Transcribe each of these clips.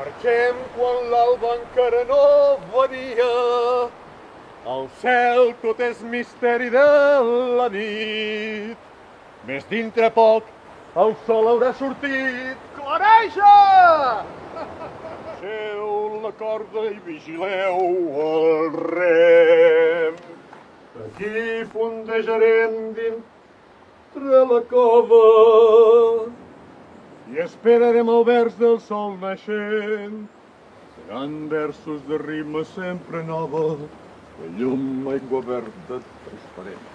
Marxem quan l'alba encara no venia. Al cel tot és misteri de la nit. Més dintre poc el sol haurà sortit. Clareja! Seu la corda i vigileu el rem. Aquí fondejarem dintre la cova i esperarem el vers del sol naixent. Seran versos de rima sempre nova, de llum aigua verda transparent.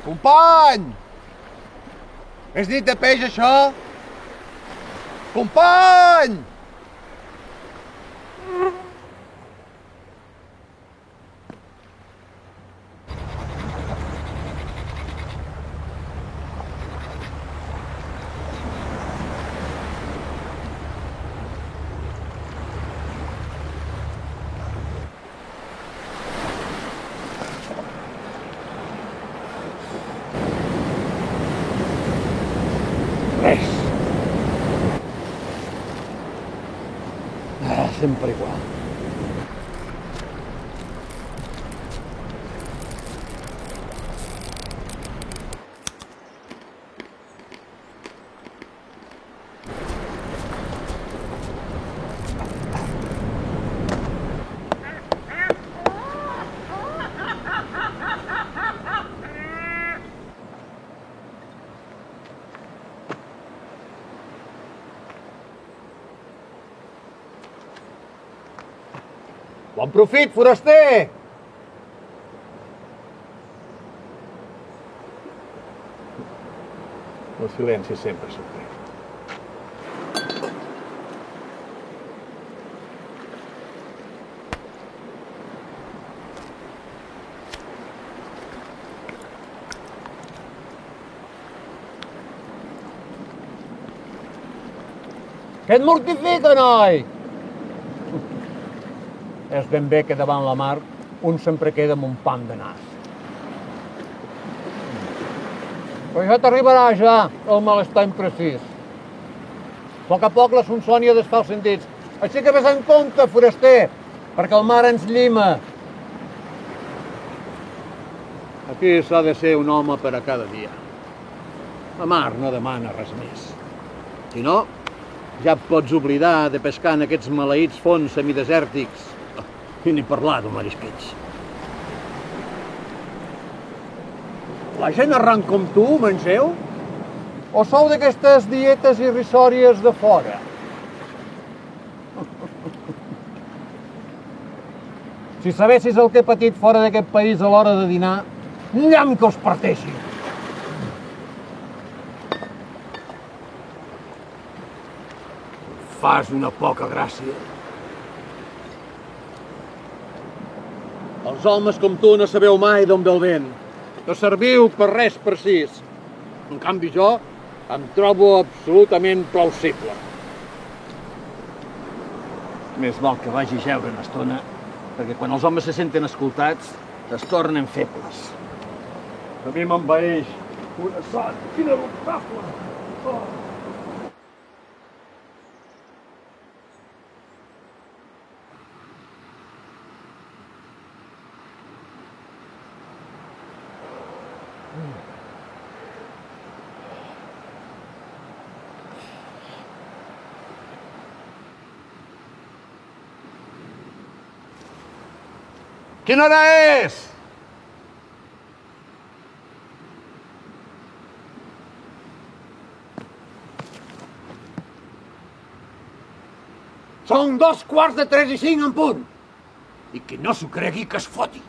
Company! És nit de peix, això? Company! Res. Sempre igual. Bon profit, foraster! El silenci sempre sorprèn. Què et mortifica, noi? És ben bé que davant la mar un sempre queda amb un pam de nas. Però ja t'arribarà ja el malestar imprecís. A poc la sonsònia desfà els sentits. Així que vés en compte, foraster, perquè el mar ens llima. Aquí s'ha de ser un home per a cada dia. La mar no demana res més. Si no, ja et pots oblidar de pescar en aquests maleïts fons semidesèrtics i ni parlar d'un marisqueig. La gent errant com tu mengeu? O sou d'aquestes dietes irrisòries de fora? Si sabessis el que he patit fora d'aquest país a l'hora de dinar, nyam que us parteixi! Fas una poca gràcia. Els homes com tu no sabeu mai d'on ve el vent. No serviu per res precís. En canvi jo em trobo absolutament plausible. Més val que vagi a jeure una estona, perquè quan els homes se senten escoltats es tornen febles. A mi m'envaeix una son ineluctable. Oh. Quina hora és? Són 2:45 en punt. I qui no s'ho cregui que es foti.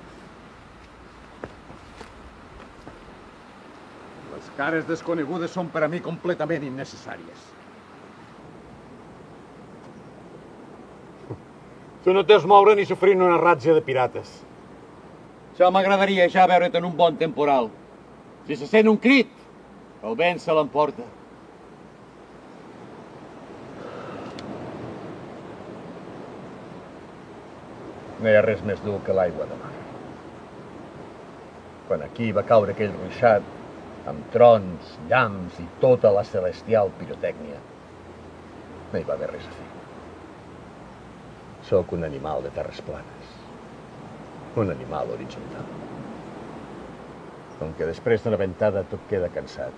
Les cares desconegudes són per a mi completament innecessàries. Tu no t'has moure ni sofrint una ratxa de pirates. Això m'agradaria ja veure't en un bon temporal. Si se sent un crit, El vent se l'emporta. No hi ha res més dur que l'aigua de mar. Quan aquí va caure aquell ruixat, amb trons, llamps i tota la celestial pirotècnia, no hi va haver res a fer. Sóc un animal de terres planes. Un animal horitzontal. Com que després d'una ventada tot queda cansat,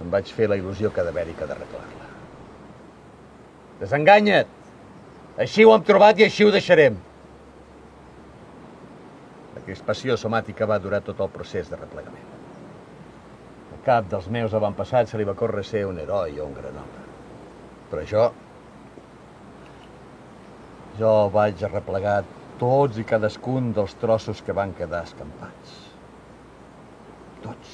em vaig fer la il·lusió cadavèrica d'arreglar-la. Desenganya't! Així ho hem trobat i així ho deixarem. La crispació somàtica va durar tot el procés de replegament. A cap dels meus avantpassats se li va córrer ser un heroi o un gran home. Però jo vaig arreplegar tots i cadascun dels trossos que van quedar escampats. Tots.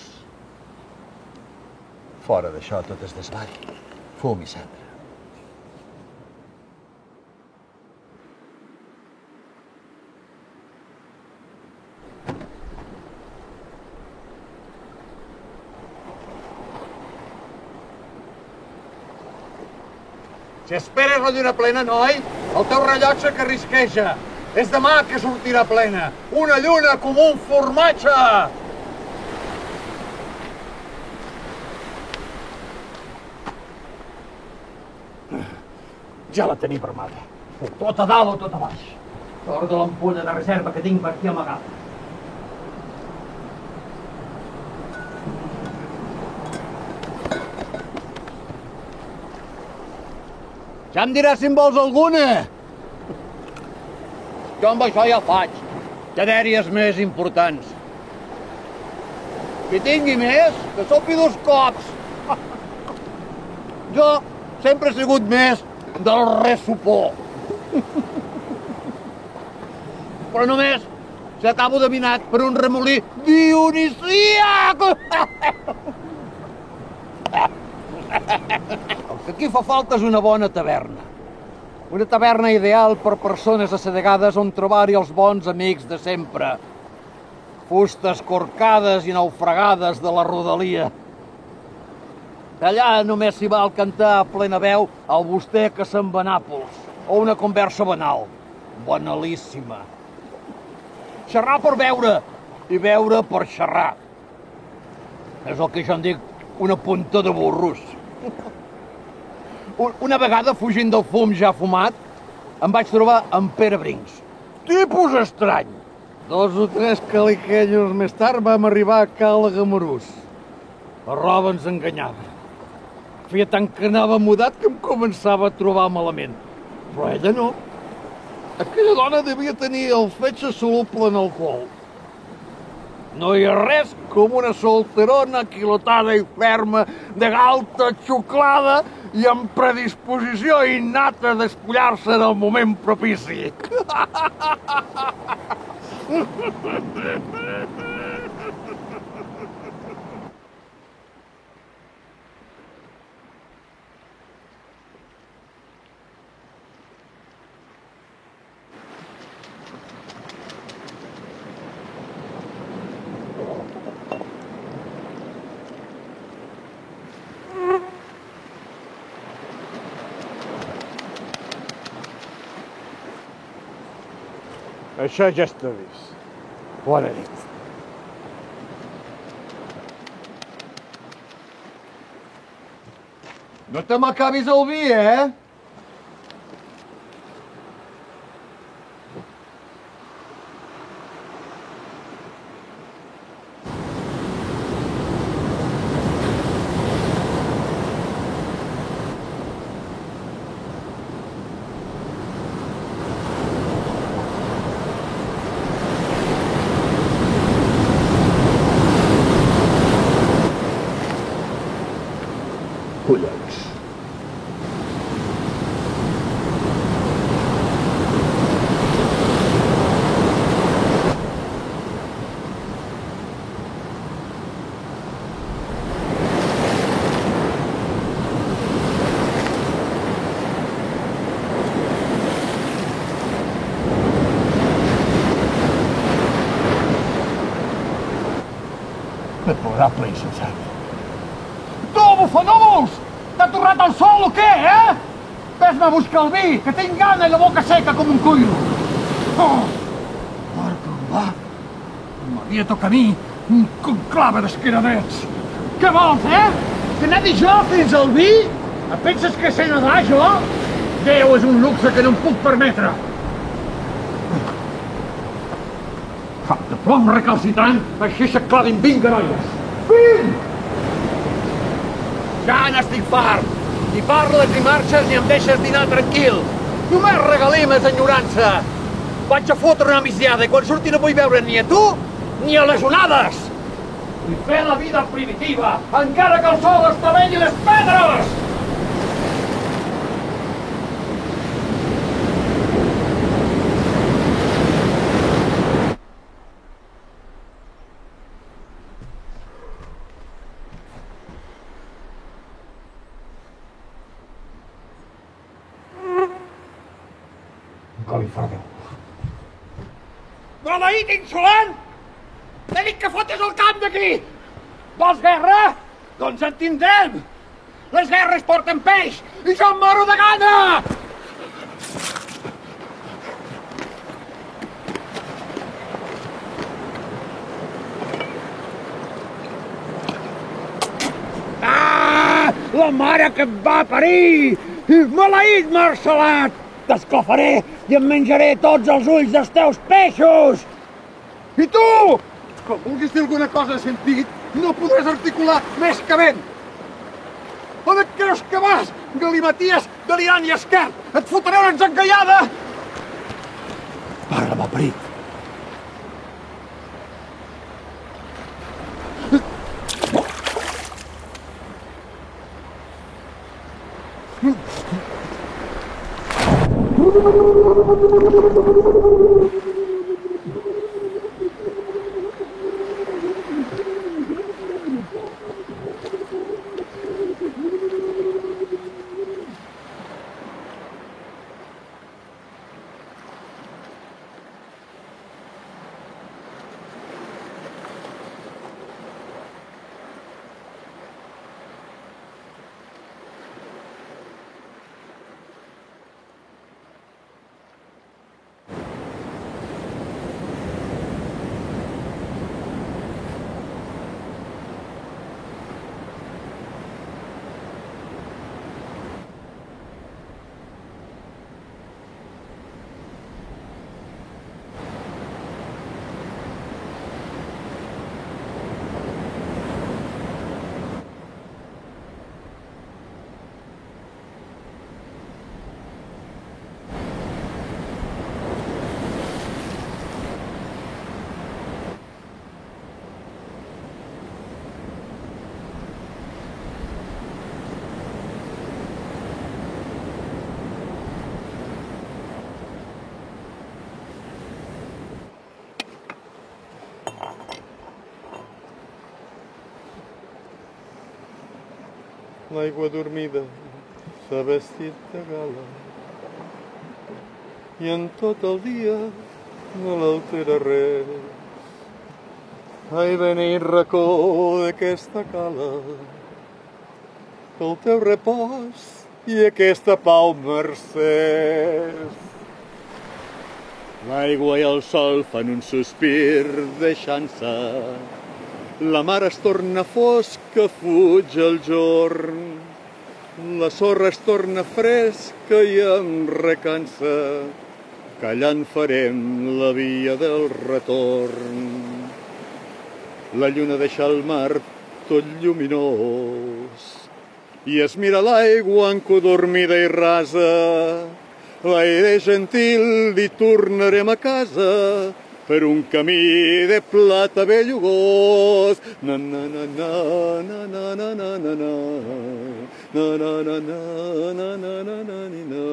Fora d'això tot es desvall, fum i cendra. Si esperes la lluna plena, noi, el teu rellotge que risqueja. És demà que sortirà plena. Una lluna com un formatge! Ja la tenim armada. Tot a dalt o tot a baix. Sort de l'ampolla de reserva que tinc per aquí amagada. Ja em diràs si en vols alguna. Jo amb això ja faig. Hi ha dèries més importants. Qui tingui més, que sopi 2 cops. Jo sempre he sigut més del ressupor. Però només si acabo dominat per un remolí dionisíac. El que aquí fa falta és una bona taverna. Una taverna ideal per persones assedegades on trobar-hi els bons amics de sempre. Fustes corcades i naufragades de la rodalia. Allà només s'hi val cantar a plena veu el vostè que se'n va a Nàpols, o una conversa banal, banalíssima. Xerrar per veure i veure per xerrar. És el que jo en dic una punta de burros. Una vegada, fugint del fum ja fumat, em vaig trobar amb Pere Brins. Tipus estrany. 2 o 3 caliquenyos més tard vam arribar a Cala Gamarús. La roba ens enganyava. Feia tant que anava mudat que em començava a trobar malament. Però ella no. Aquella dona devia tenir el fetge soluble en alcohol. No hi ha res com una solterona quilotada i ferma, de galta xuclada i amb predisposició innata d'espullar-se en el moment propici. Això ja està vist. Bona nit. No te m'acabis el vi, eh? Collons. Deplorable insensat. bufanúvols! T'ha torrat el sol o què, eh? Ves-me a buscar el vi, que tinc gana i la boca seca com un cuiro. Oh! Marco, va! M'havia tocat a mi un conclave d'esquiradets. Què vols, eh? Que n'he jo fins al vi? Et penses que sé nedar, jo? Déu, és un luxe que no em puc permetre. Cap de plom recalcitrant, així s'aclavin 20 garolles. 20! Ja n'estic fart. Ni parles ni marxes ni em deixes dinar tranquil. Només regalimes, enyorança. Vaig a fotre una misiada i quan surti no vull veure ni a tu ni a les onades. I fer la vida primitiva, encara que el sol estavelli les pedres! Maleït insolent! T'he dit que fotés el camp d'aquí! Vols guerra? Doncs en tindrem! Les guerres porten peix i jo em moro de gana! Ah! La mare que et va parir! Maleït Marcelat! T'esclafaré i em menjaré tots els ulls dels teus peixos! I tu, quan vulguis dir alguna cosa de sentit, no podràs articular més que vent. On et creus que vas, galimaties delirant i esquert? Et fotré una enzangallada! Para, parit. L'aigua dormida s'ha vestit de gala i en tot el dia no l'altera res. Ai, beneit racó d'aquesta cala, pel teu repòs i aquesta pau mercès. L'aigua i el sol fan un sospir deixant-se. La mar es torna fosca, fuig el jorn. La sorra es torna fresca i em recansa. Callant farem la via del retorn. La lluna deixa el mar tot lluminós i es mira l'aigua encodormida i rasa. L'aire gentil i tornarem a casa per un camí de plata bellugós. Na na na na na na na na na na na na na na na na na.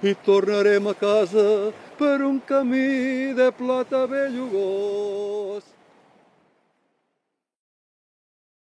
I tornarem a casa per un camí de plata bellugós.